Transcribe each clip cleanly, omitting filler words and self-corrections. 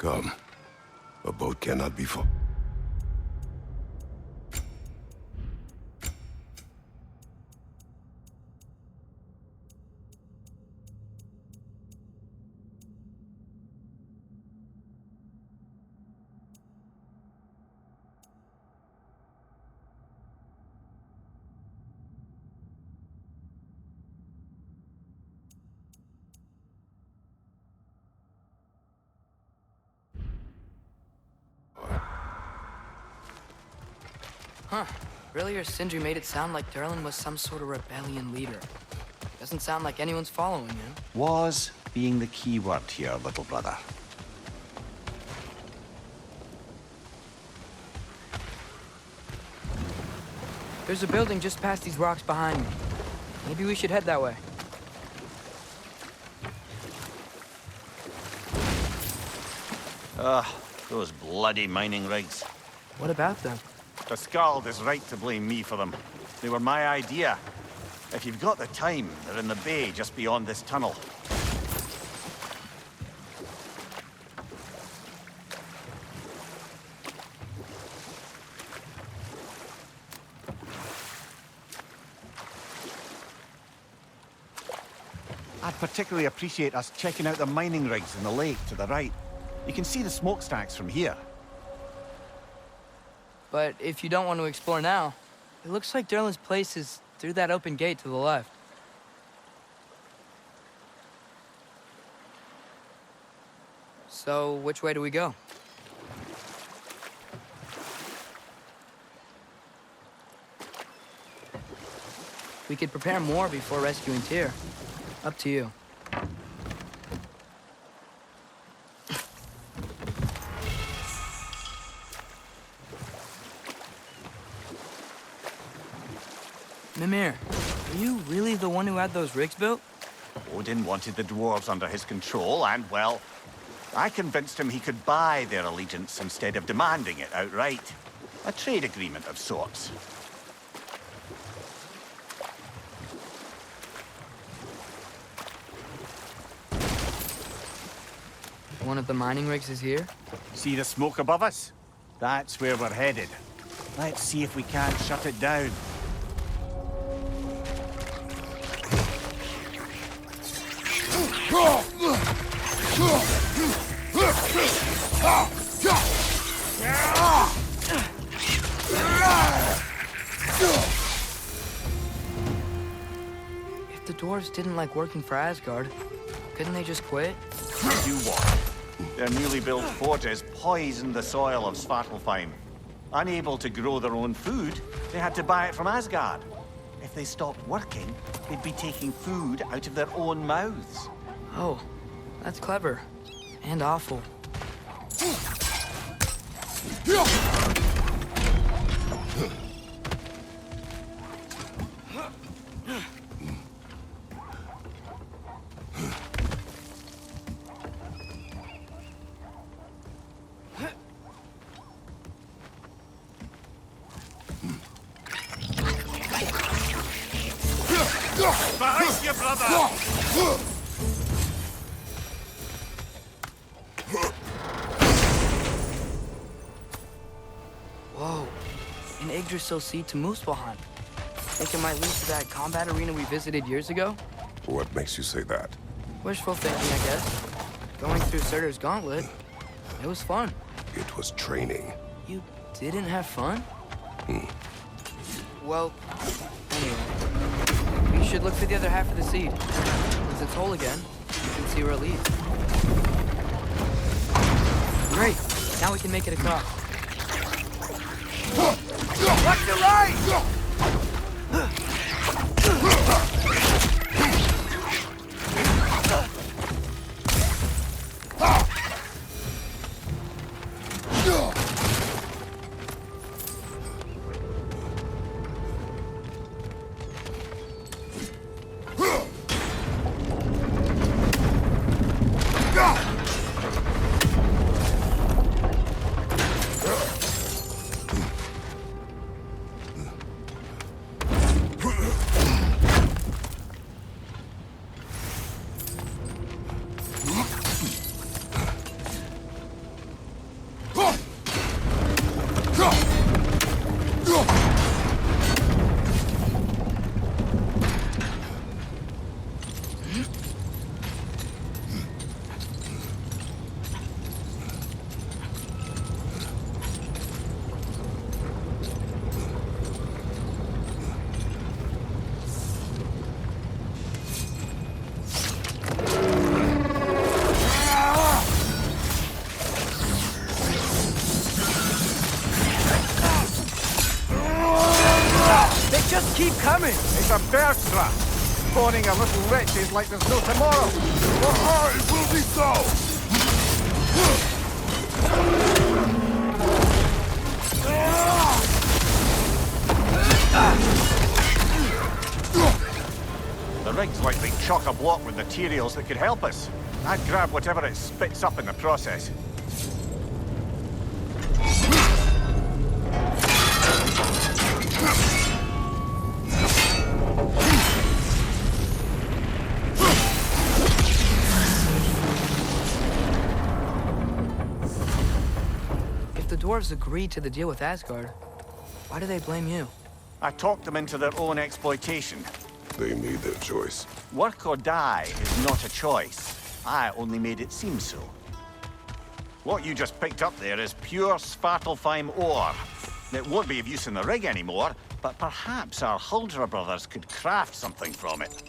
Come. A boat cannot be fought. Huh. Earlier, Sindri made it sound like Durlin was some sort of rebellion leader. Doesn't sound like anyone's following him. Was being the key word here, little brother. There's a building just past these rocks behind me. Maybe we should head that way. Those bloody mining rigs. What about them? The Skald is right to blame me for them. They were my idea. If you've got the time, they're in the bay just beyond this tunnel. I'd particularly appreciate us checking out the mining rigs in the lake to the right. You can see the smokestacks from here. But if you don't want to explore now, it looks like Durlin's place is through that open gate to the left. So, which way do we go? We could prepare more before rescuing Tyr. Up to you. Mimir, are you really the one who had those rigs built? Odin wanted the dwarves under his control, and, well, I convinced him he could buy their allegiance instead of demanding it outright. A trade agreement of sorts. One of the mining rigs is here? See the smoke above us? That's where we're headed. Let's see if we can't shut it down. If the dwarves didn't like working for Asgard, couldn't they just quit? Do what? Their newly built forges poisoned the soil of Svartalfheim. Unable to grow their own food, they had to buy it from Asgard. If they stopped working, they'd be taking food out of their own mouths. Oh, that's clever. And awful. Behind you, brother! Whoa. An Yggdrasil seed to Muspelheim. Think it might lead to that combat arena we visited years ago? What makes you say that? Wishful thinking, I guess. Going through Surtur's gauntlet, it was fun. It was training. You didn't have fun? Well, anyway. We should look for the other half of the seed. Once it's whole again, you can see where it leads. Great. Now we can make it across. Watch your right! keep coming! It's a bear trap. Spawning a little wretches like there's no tomorrow. It will be so! The rig's likely chock-a-block with materials that could help us. I'd grab whatever it spits up in the process. If the dwarves agreed to the deal with Asgard, why do they blame you? I talked them into their own exploitation. They made their choice. Work or die is not a choice. I only made it seem so. What you just picked up there is pure Svartalfheim ore. It won't be of use in the rig anymore, but perhaps our Huldra brothers could craft something from it.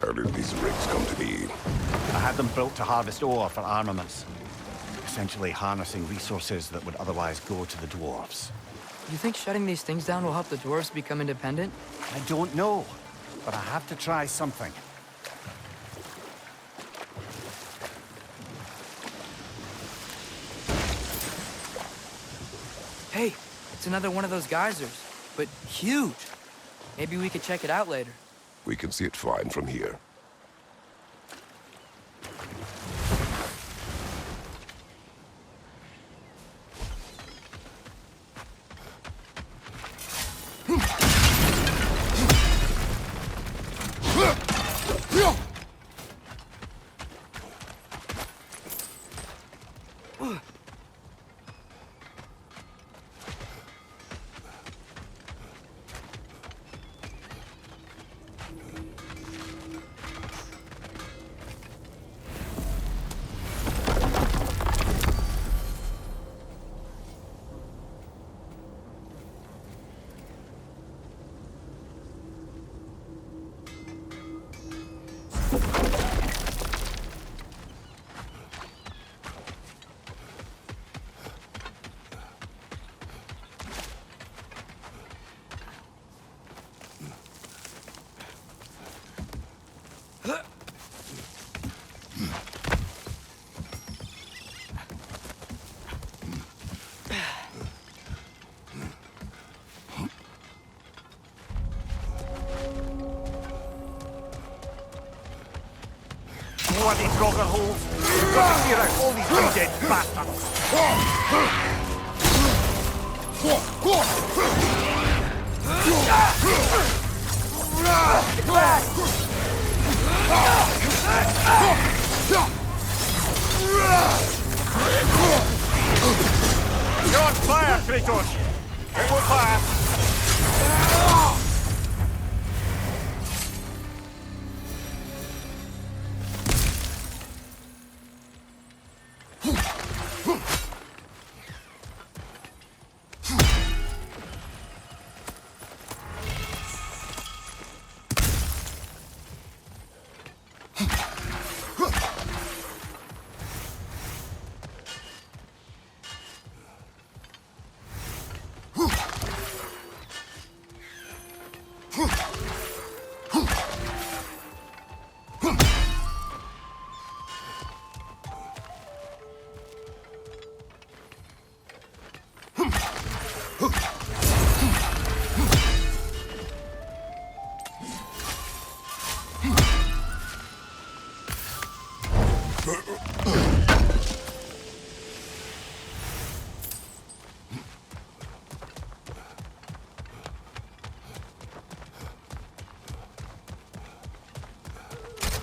How did these rigs come to be? I had them built to harvest ore for armaments. Essentially harnessing resources that would otherwise go to the dwarves. You think shutting these things down will help the dwarves become independent? I don't know, but I have to try something. Hey, it's another one of those geysers, but huge. Maybe we could check it out later. We can see it fine from here. Bloody Frogger holes! We've got to clear out all these dead bastards! You're on fire, Kratos! It will pass!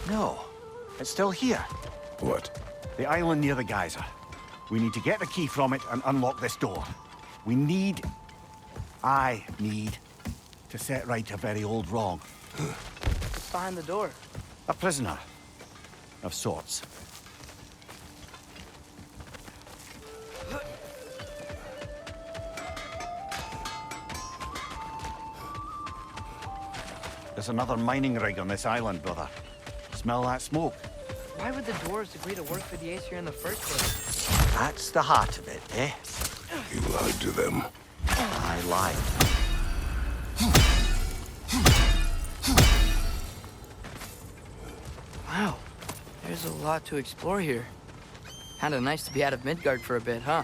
No, it's still here. What? The island near the geyser. We need to get the key from it and unlock this door. I need to set right a very old wrong. What's behind the door? A prisoner. Of sorts. There's another mining rig on this island, brother. Smell that smoke? Why would the dwarves agree to work for the Aesir in the first place? That's the heart of it, eh? You lied to them. I lied. Wow, there's a lot to explore here. Kinda nice to be out of Midgard for a bit, huh?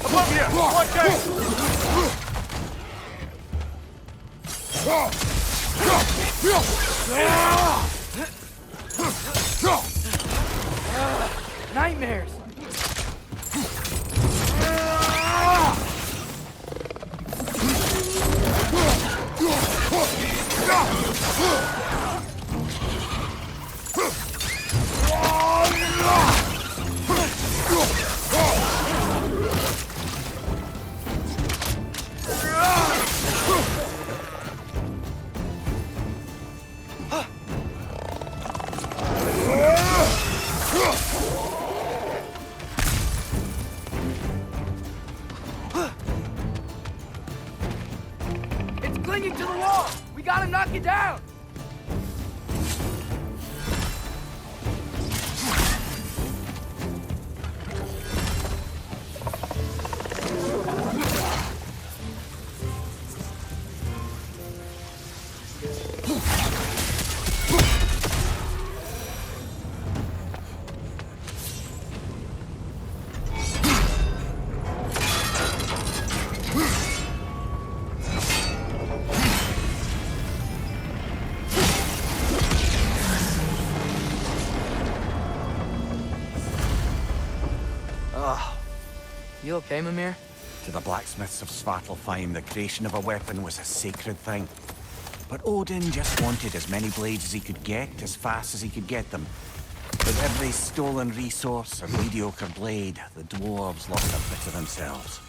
Above you! Watch out! Nightmares! It's clinging to the wall! We gotta knock it down! You okay, Mimir? To the blacksmiths of Svartalfheim, the creation of a weapon was a sacred thing. But Odin just wanted as many blades as he could get, as fast as he could get them. With every stolen resource or mediocre blade, the dwarves lost a bit of themselves.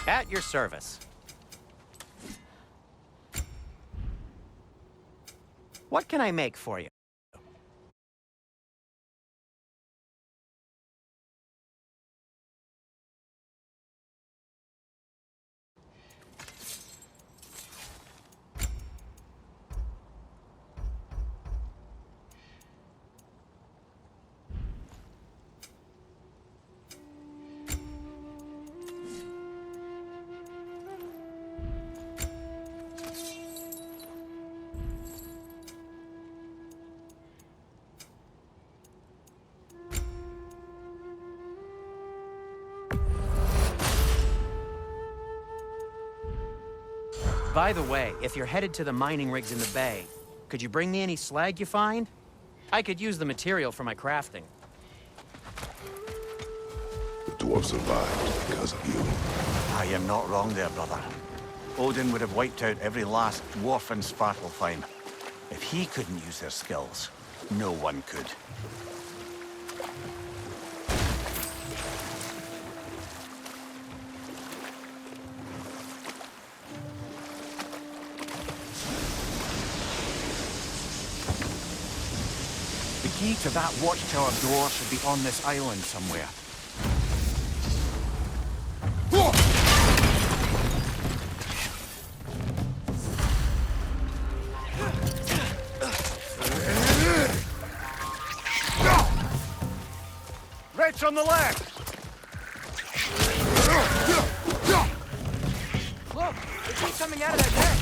At your service. What can I make for you? By the way, if you're headed to the mining rigs in the bay, could you bring me any slag you find? I could use the material for my crafting. The dwarves survived because of you. I am not wrong there, brother. Odin would have wiped out every last dwarf in Svartalfheim. If he couldn't use their skills, no one could. key to that watchtower door should be on this island somewhere. Red's on the left! Look! They keep coming out of that deck!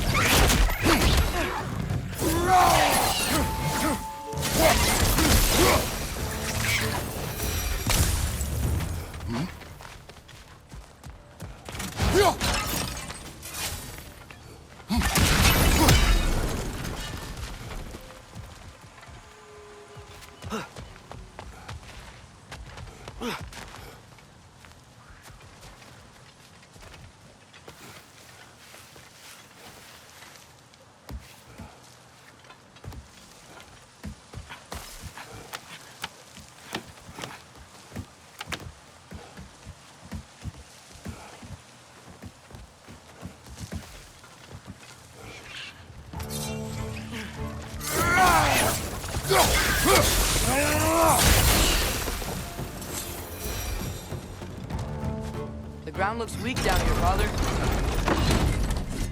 The ground looks weak down here, Father.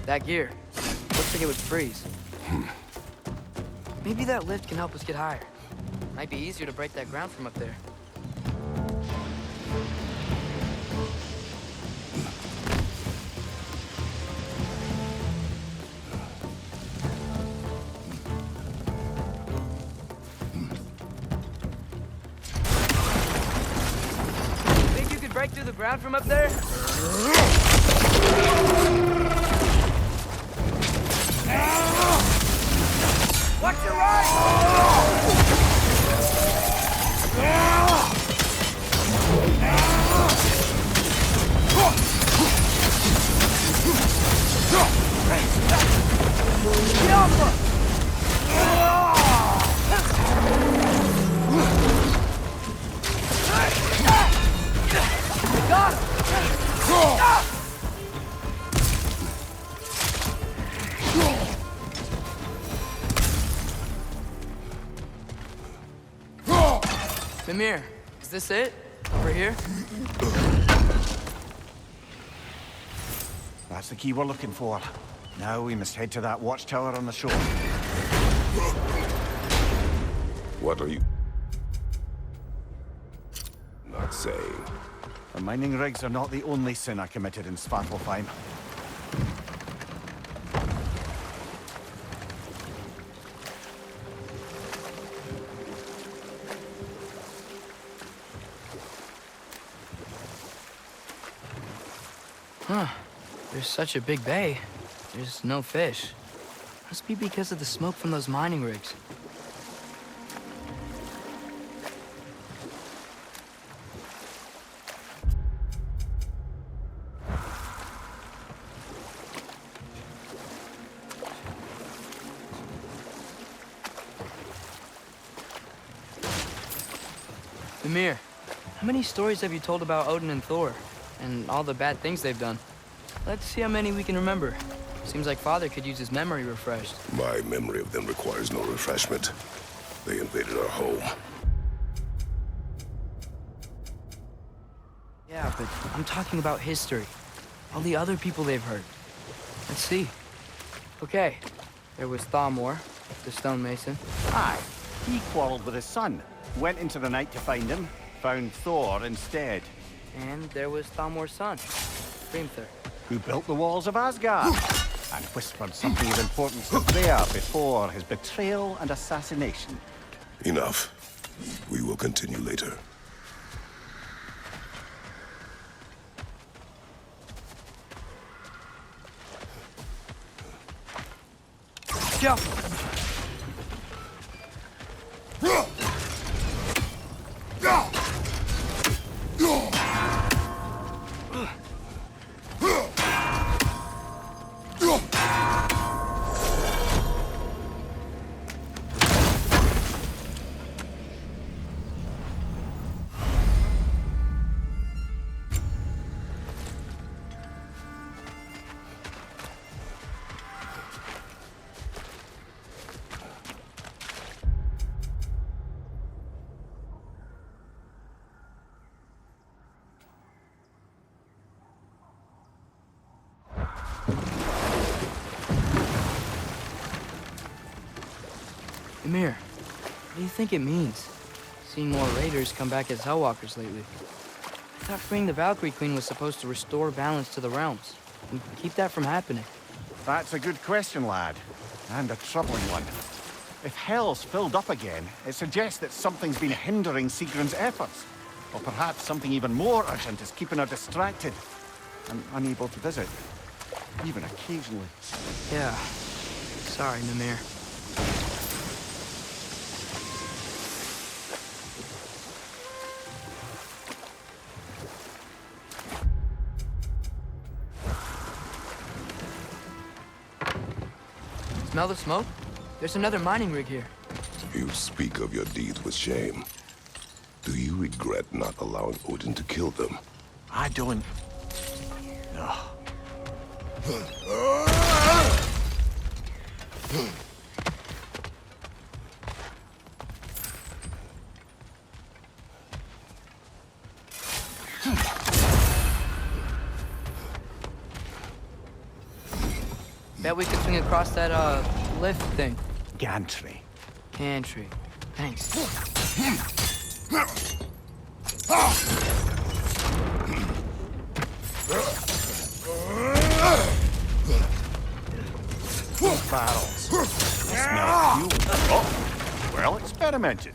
That gear. Looks like it would freeze. Maybe that lift can help us get higher. Might be easier to break that ground from up there. Think you could break through the ground from up there? Watch your right! Get off her! Got him! Mimir, is this it? Over here? That's the key we're looking for. Now we must head to that watchtower on the shore. What are you not saying? The mining rigs are not the only sin I committed in Svartalfheim. Huh. There's such a big bay. There's no fish. Must be because of the smoke from those mining rigs. Mimir, how many stories have you told about Odin and Thor? And all the bad things they've done? Let's see how many we can remember. Seems like Father could use his memory refreshed. My memory of them requires no refreshment. They invaded our home. Yeah, but I'm talking about history. All the other people they've hurt. Let's see. Okay, there was Thamor, the stonemason. Aye, he quarreled with his son. Went into the night to find him, found Thor instead. And there was Thamor's son, Grimthur. Who built the walls of Asgard, and whispered something of importance to Freya before his betrayal and assassination. Enough. We will continue later. Go! Amir, what do you think it means? Seeing more raiders come back as Hellwalkers lately. I thought freeing the Valkyrie Queen was supposed to restore balance to the realms and keep that from happening. That's a good question, lad. And a troubling one. If Hell's filled up again, it suggests that something's been hindering Sigrun's efforts. Or perhaps something even more urgent is keeping her distracted and unable to visit. Even occasionally. Yeah. Sorry, Mimir. Smell the smoke? There's another mining rig here. You speak of your deeds with shame. Do you regret not allowing Odin to kill them? I don't... No. Bet we could swing across that, lift thing. Gantry. Gantry. Thanks. Barrels. Smell fuel. Oh, well experimented.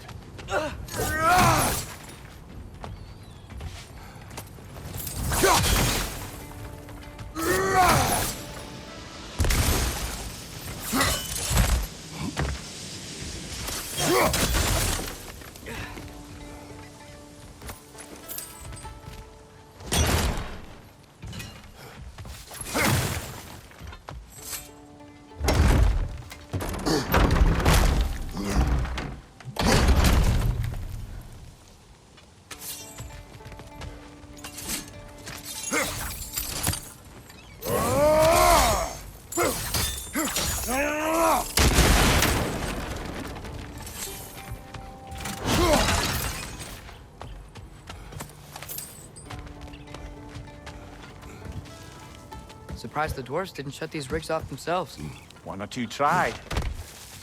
Surprised the dwarves didn't shut these rigs off themselves. One or two tried.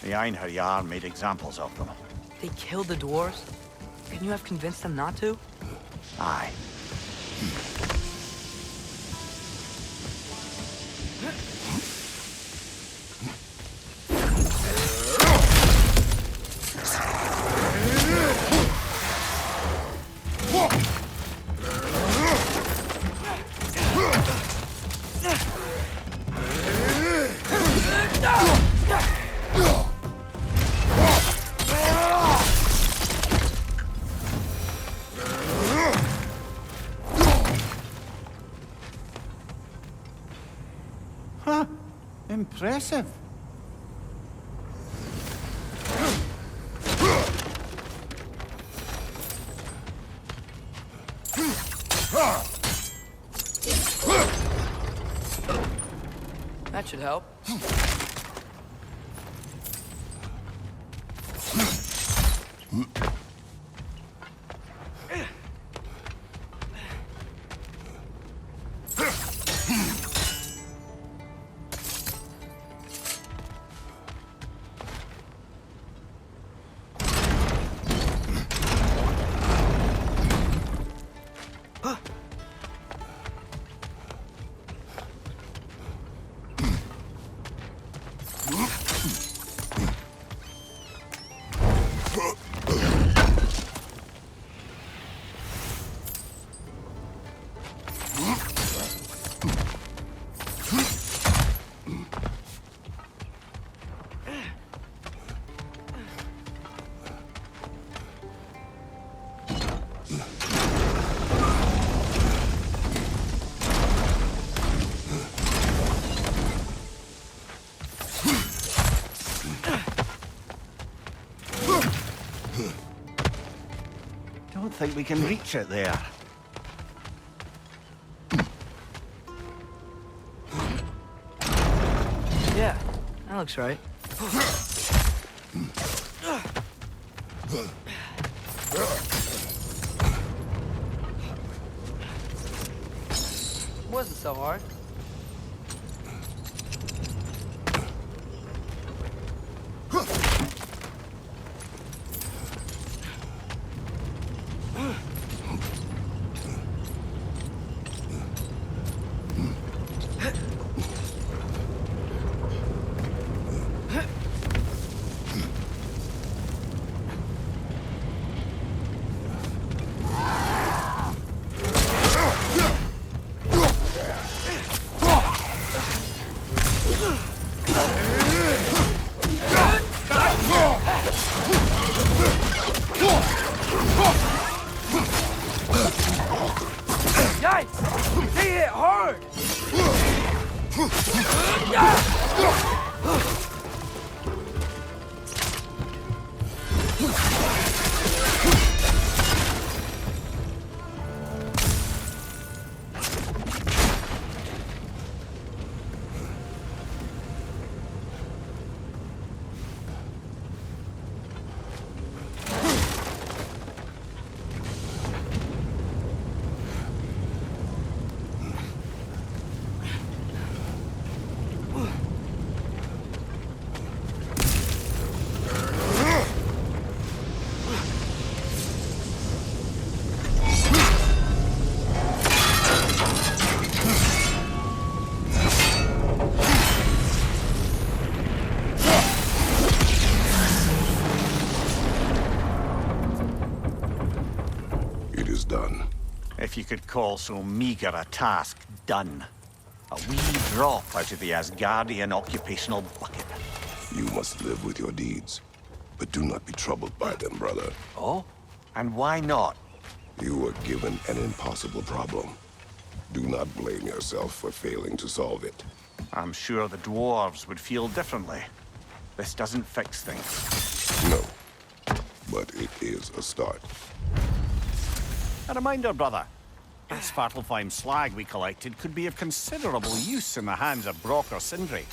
The Einherjar made examples of them. They killed the dwarves? Couldn't you have convinced them not to? Aye. Huh. Impressive. That should help. Don't think we can reach it there. Yeah, that looks right. Wasn't so hard. sword! Done. If you could call so meager a task done. A wee drop out of the Asgardian occupational bucket. You must live with your deeds, but do not be troubled by them, brother. Oh? And why not? You were given an impossible problem. Do not blame yourself for failing to solve it. I'm sure the dwarves would feel differently. This doesn't fix things. No, but it is a start. A reminder, brother. This Svartalfheim slag we collected could be of considerable use in the hands of Brock or Sindri.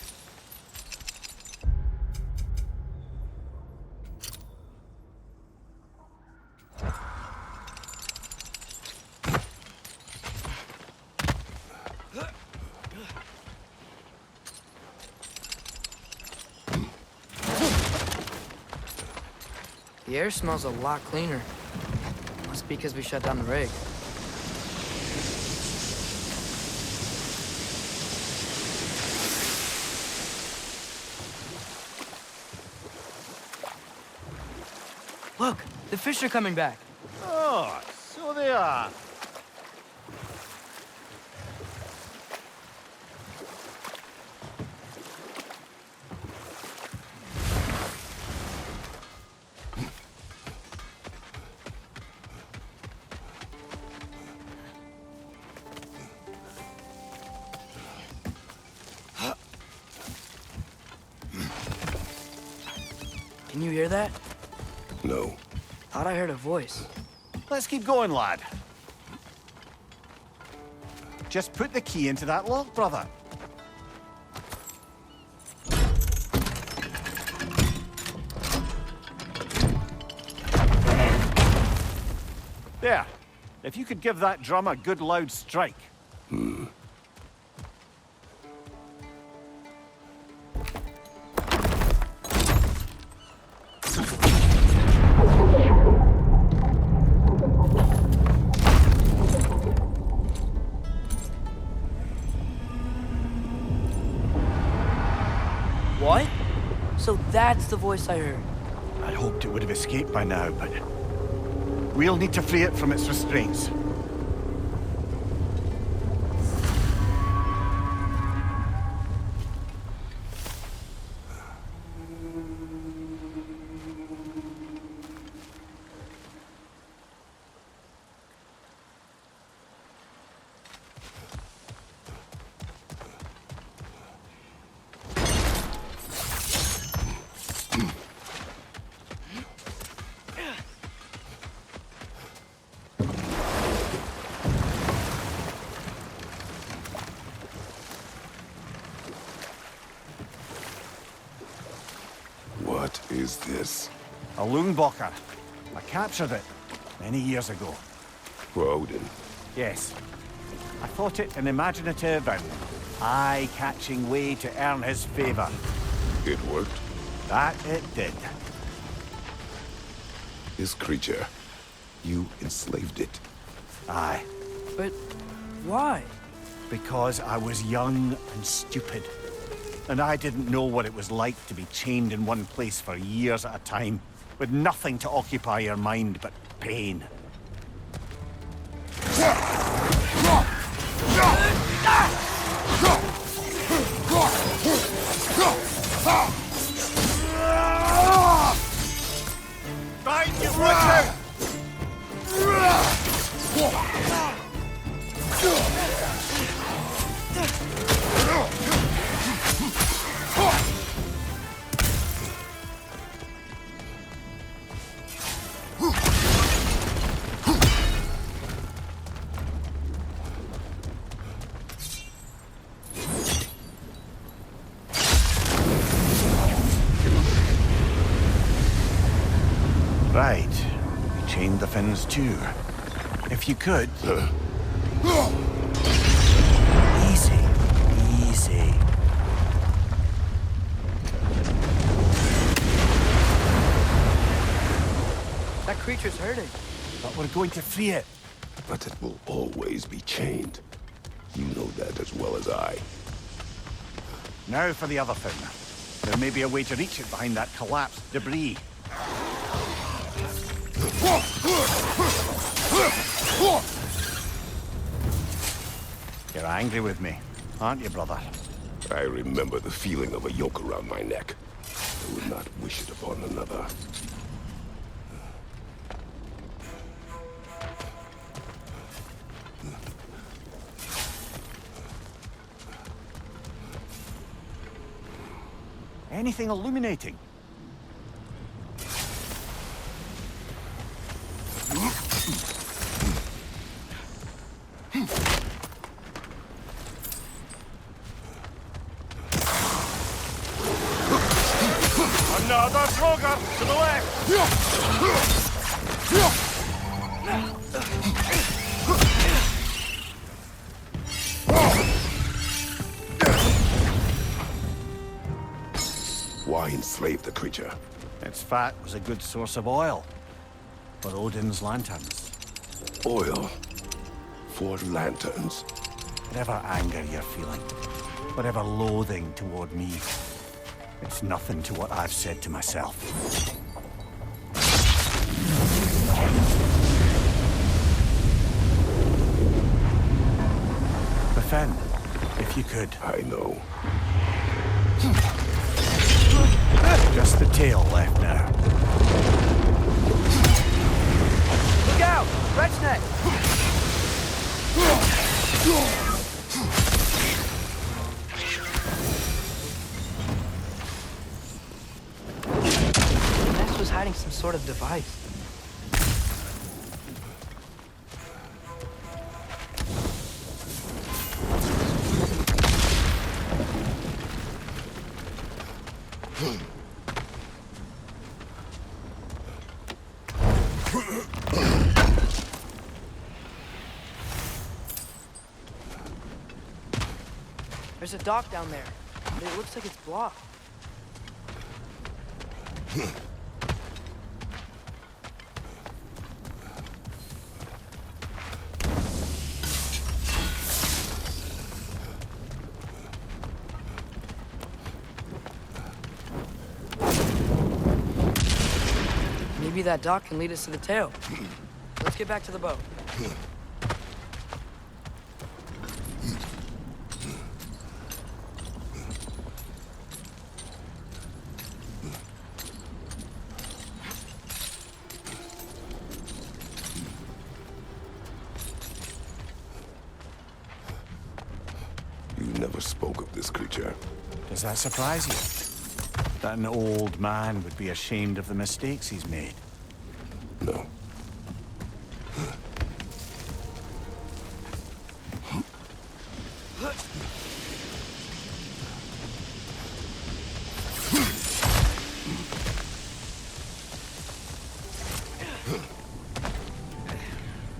The air smells a lot cleaner. Must be because we shut down the rig. Look, the fish are coming back. Oh, so they are. Can you hear that? No. Thought I heard a voice. Let's keep going, lad. Just put the key into that lock, brother. There. If you could give that drum a good loud strike. What? So that's the voice I heard. I'd hoped it would have escaped by now, but we'll need to free it from its restraints. What is this? A Lungbocker. I captured it many years ago. For Odin. Yes. I thought it an imaginative and eye-catching way to earn his favor. It worked? That it did. This creature, you enslaved it. Aye. But why? Because I was young and stupid. And I didn't know what it was like to be chained in one place for years at a time, with nothing to occupy your mind but pain. Find you, Richard! Odin's due. If you could... Easy. Easy. That creature's hurting. But we're going to free it. But it will always be chained. You know that as well as I. Now for the other thing. There may be a way to reach it behind that collapsed debris. You're angry with me, aren't you, brother? I remember the feeling of a yoke around my neck. I would not wish it upon another. Anything illuminating? Another Trogar to the left! Why enslave the creature? Its fat was a good source of oil for Odin's lanterns. Oil. For lanterns. Whatever anger you're feeling, whatever loathing toward me, it's nothing to what I've said to myself. Defend, if you could. I know. Just the tail left now. Look out! Red's neck! The nest was hiding some sort of device. There's a dock down there, but it looks like it's blocked. Maybe that dock can lead us to the tail. Let's get back to the boat. You never spoke of this creature. Does that surprise you? That an old man would be ashamed of the mistakes he's made? No.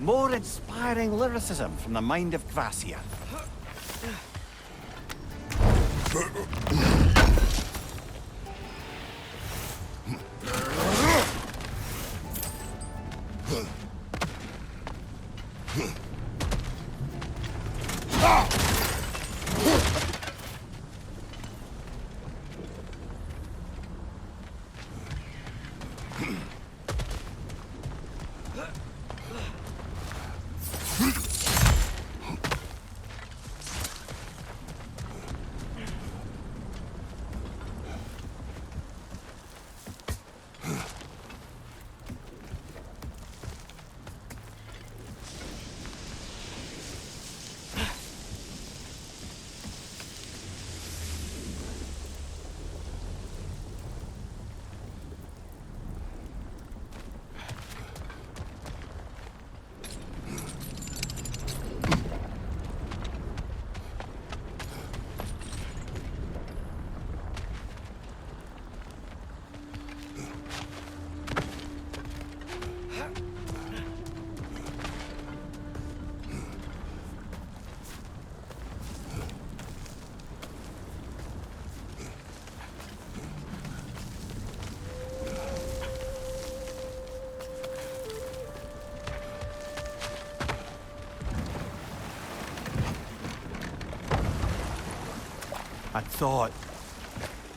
More inspiring lyricism from the mind of Gracia.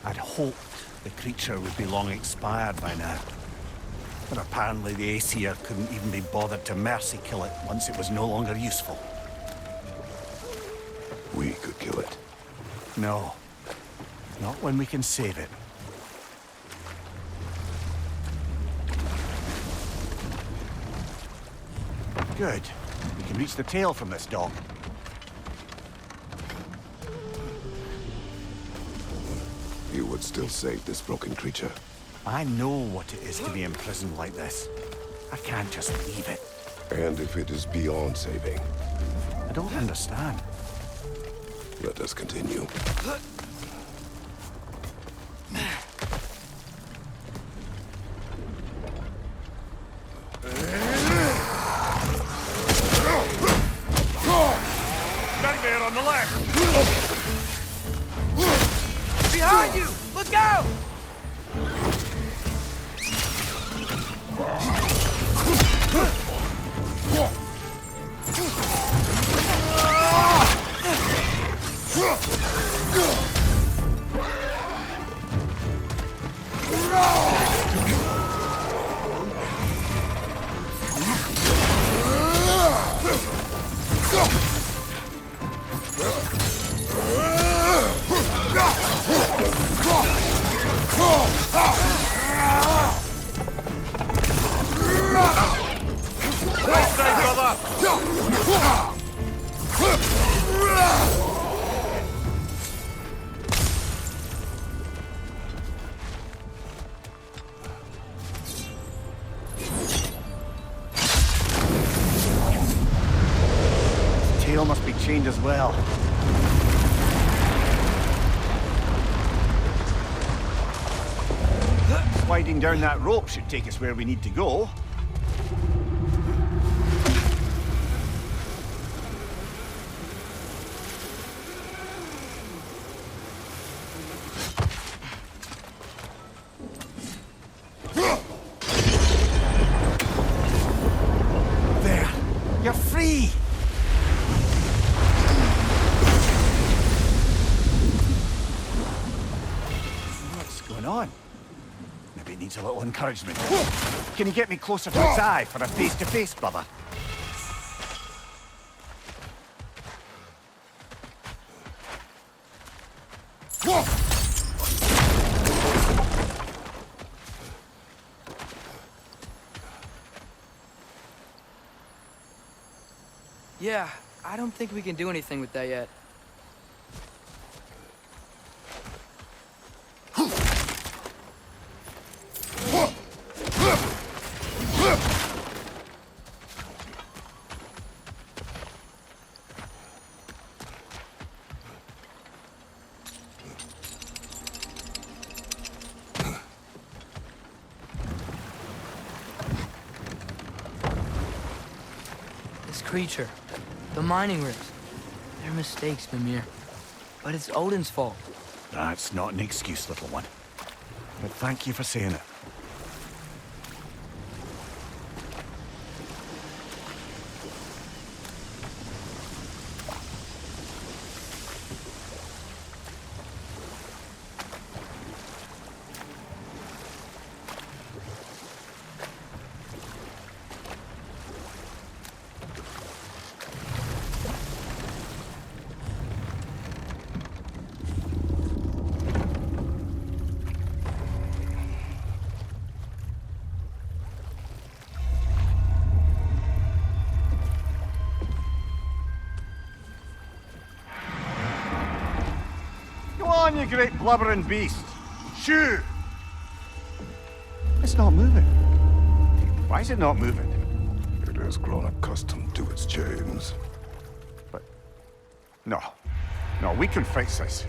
I'd hoped the creature would be long expired by now. But apparently the Aesir couldn't even be bothered to mercy kill it once it was no longer useful. We could kill it. No. Not when we can save it. Good. We can reach the tail from this dock. You would still save this broken creature. I know what it is to be imprisoned like this. I can't just leave it. And if it is beyond saving, I don't understand. let us continue. Nightmare on the left! Behind you! Look out! Tail must be chained as well. Sliding down that rope should take us where we need to go. There! You're free! What's going on? Maybe it needs a little encouragement. Can you get me closer to its eye for a face-to-face, brother? Yeah, I don't think we can do anything with that yet. This creature, the mining rigs, they're mistakes, Mimir. But it's Odin's fault. That's not an excuse, little one. But thank you for saying it. Go on, you great blubbering beast. Shoo! It's not moving. Why is it not moving? It has grown accustomed to its chains. But... No. No, we can fix this.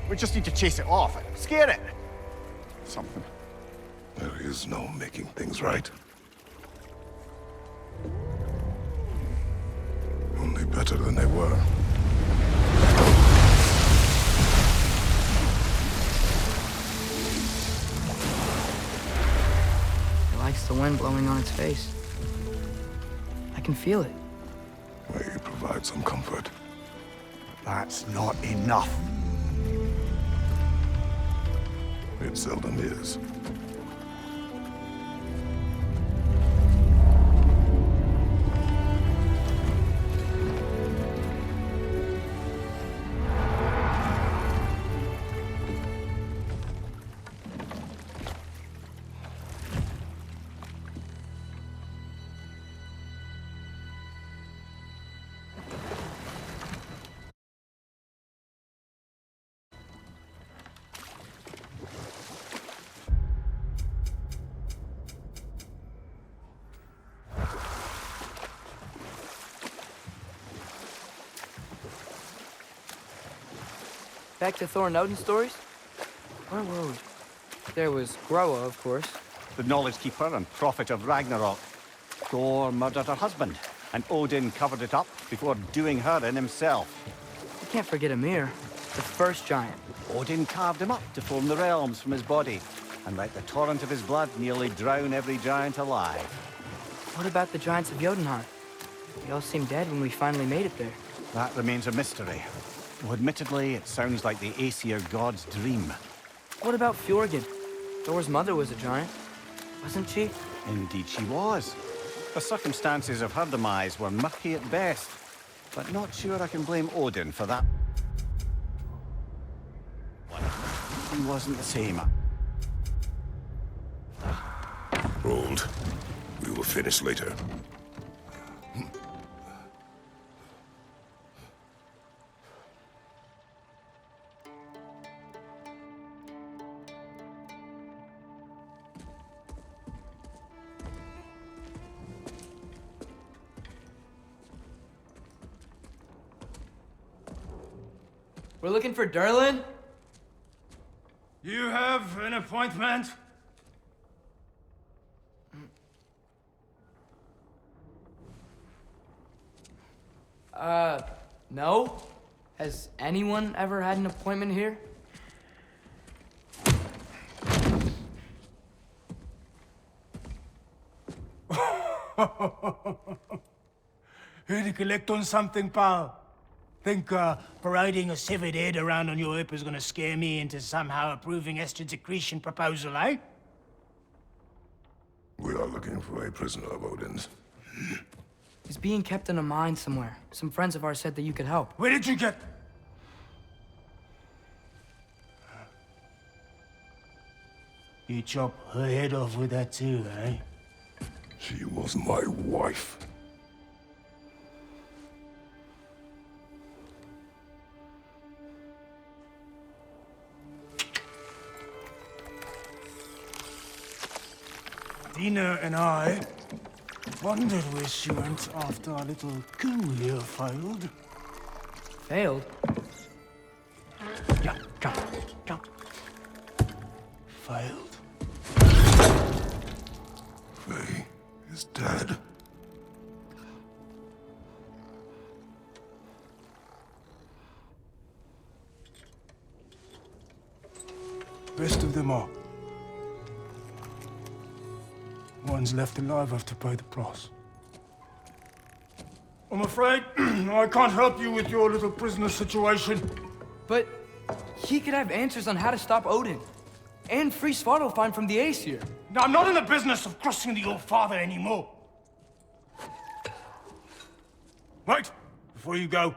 We just need to chase it off. Scare it. Something. There is no making things right. Only better than they were. It likes the wind blowing on its face. I can feel it. May you provide some comfort. That's not enough. It seldom is. Back to Thor and Odin stories? Where were we? There was Groa, of course. The knowledge keeper and prophet of Ragnarok. Thor murdered her husband, and Odin covered it up before doing her in himself. You can't forget Ymir, the first giant. Odin carved him up to form the realms from his body, and let the torrent of his blood nearly drown every giant alive. What about the giants of Jotunheim? They all seemed dead when we finally made it there. That remains a mystery. Though admittedly, it sounds like the Aesir god's dream. What about Fjorgyn? Thor's mother was a giant, wasn't she? Indeed she was. The circumstances of her demise were murky at best, but not sure I can blame Odin for that. He wasn't the same. Hold. We will finish later. We're looking for Durlin? You have an appointment? No. Has anyone ever had an appointment here? Here to collect on something, pal? Think parading a severed head around on your hip is gonna scare me into somehow approving Estrid's accretion proposal, eh? We are looking for a prisoner of Odin's. He's being kept in a mine somewhere. Some friends of ours said that you could help. Where did you get... You chop her head off with that too, eh? She was my wife. Dina and I wondered where she went after our little coup here failed. Failed? Yeah, come. Failed. Faye is dead. Rest of them are. Ones left alive have to pay the price. I'm afraid I can't help you with your little prisoner situation. But he could have answers on how to stop Odin. And free Svartalfheim from the Aesir. Now, I'm not in the business of crossing the old father anymore. Wait, before you go.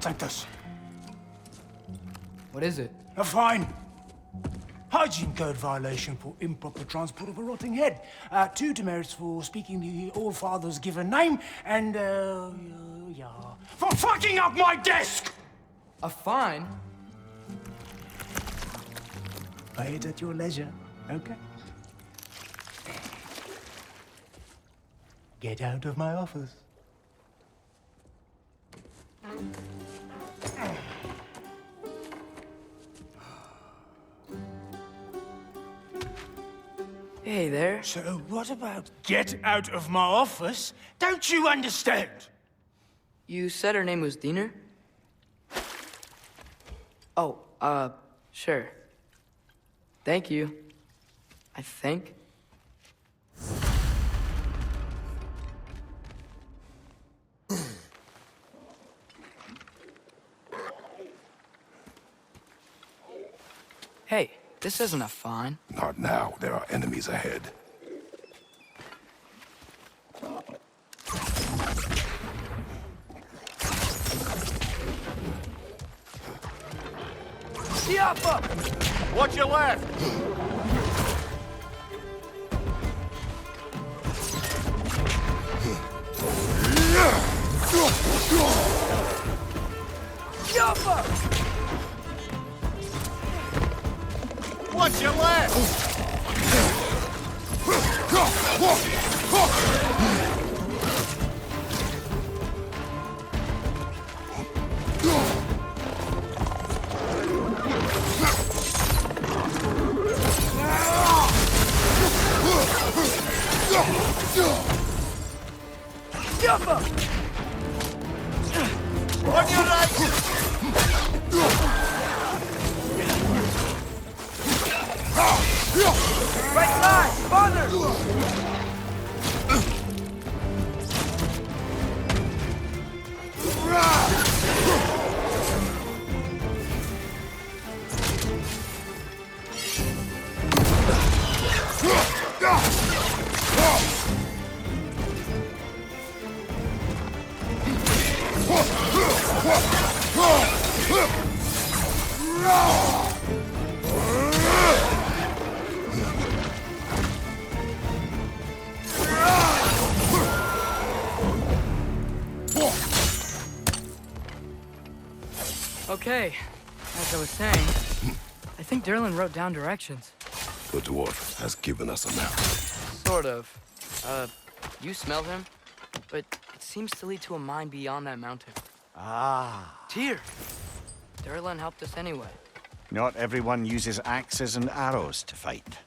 Take this. What is it? A fine. Hygiene code violation for improper transport of a rotting head. 2 demerits for speaking the All-Father's given name, and, yeah. For fucking up my desk! A fine? Pay it at your leisure, okay? Get out of my office. Hey there. So what about get out of my office? Don't you understand? You said her name was Diener? Oh, sure. Thank you. I think. Hey, this isn't a fawn. Not now. There are enemies ahead. Siapa! Watch your left! Siapa! Watch your left! Siapa! On your right! Right side! Father! Okay, as I was saying, I think Derlin wrote down directions. The dwarf has given us a map. Sort of. You smell him? But it seems to lead to a mine beyond that mountain. Ah. Tyr! Derlin helped us anyway. Not everyone uses axes and arrows to fight.